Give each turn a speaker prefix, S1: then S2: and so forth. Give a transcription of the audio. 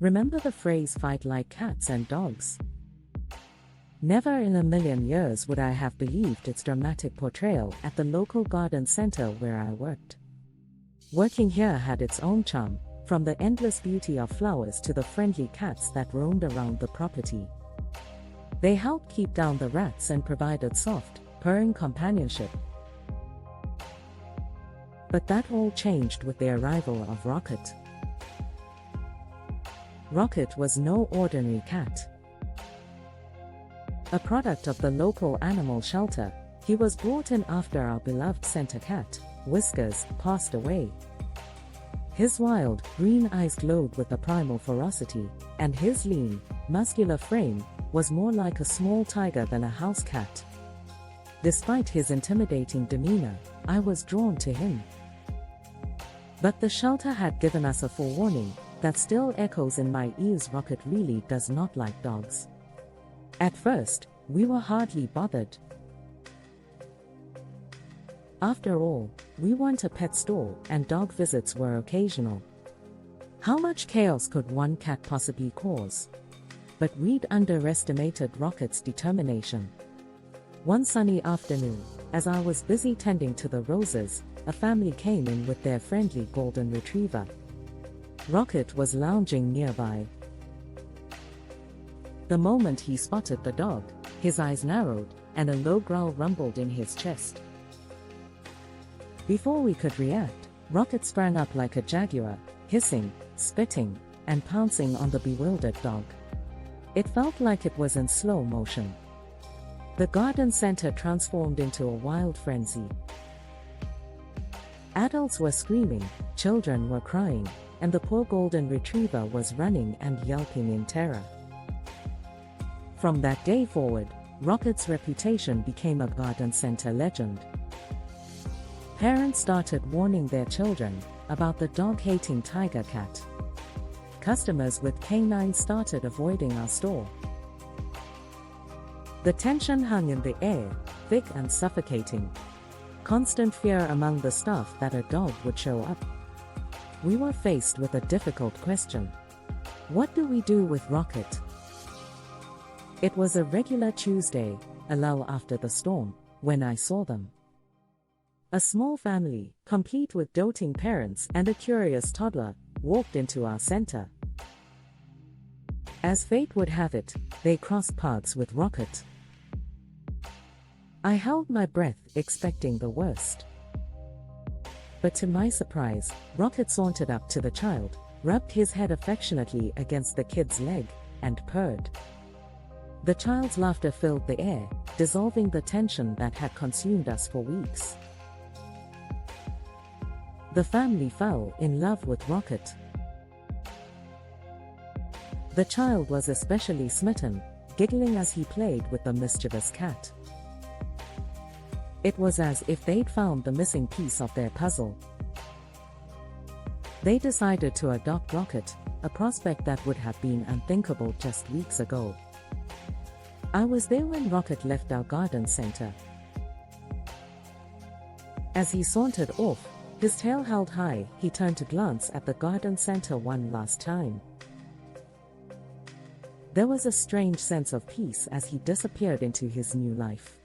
S1: Remember the phrase "fight like cats and dogs"? Never in a million years would I have believed its dramatic portrayal at the local garden center where I worked. Working here had its own charm, from the endless beauty of flowers to the friendly cats that roamed around the property. They helped keep down the rats and provided soft, purring companionship. But that all changed with the arrival of Rocket. Rocket was no ordinary cat. A product of the local animal shelter, he was brought in after our beloved center cat, Whiskers, passed away. His wild, green eyes glowed with a primal ferocity, and his lean, muscular frame was more like a small tiger than a house cat. Despite his intimidating demeanor, I was drawn to him. But the shelter had given us a forewarning that still echoes in my ears: Rocket really does not like dogs. At first, we were hardly bothered. After all, we weren't a pet store and dog visits were occasional. How much chaos could one cat possibly cause? But we'd underestimated Rocket's determination. One sunny afternoon, as I was busy tending to the roses, a family came in with their friendly golden retriever. Rocket was lounging nearby. The moment he spotted the dog, his eyes narrowed, and a low growl rumbled in his chest. Before we could react, Rocket sprang up like a jaguar, hissing, spitting, and pouncing on the bewildered dog. It felt like it was in slow motion. The garden center transformed into a wild frenzy. Adults were screaming, children were crying, and the poor golden retriever was running and yelping in terror. From that day forward, Rocket's reputation became a garden center legend. Parents started warning their children about the dog-hating tiger cat. Customers with canines started avoiding our store. The tension hung in the air, thick and suffocating. Constant fear among the staff that a dog would show up. We were faced with a difficult question. What do we do with Rocket? It was a regular Tuesday, a lull after the storm, when I saw them. A small family, complete with doting parents and a curious toddler, walked into our center. As fate would have it, they crossed paths with Rocket. I held my breath, expecting the worst. But to my surprise, Rocket sauntered up to the child, rubbed his head affectionately against the kid's leg, and purred. The child's laughter filled the air, dissolving the tension that had consumed us for weeks. The family fell in love with Rocket. The child was especially smitten, giggling as he played with the mischievous cat. It was as if they'd found the missing piece of their puzzle. They decided to adopt Rocket, a prospect that would have been unthinkable just weeks ago. I was there when Rocket left our garden center. As he sauntered off, his tail held high, he turned to glance at the garden center one last time. There was a strange sense of peace as he disappeared into his new life.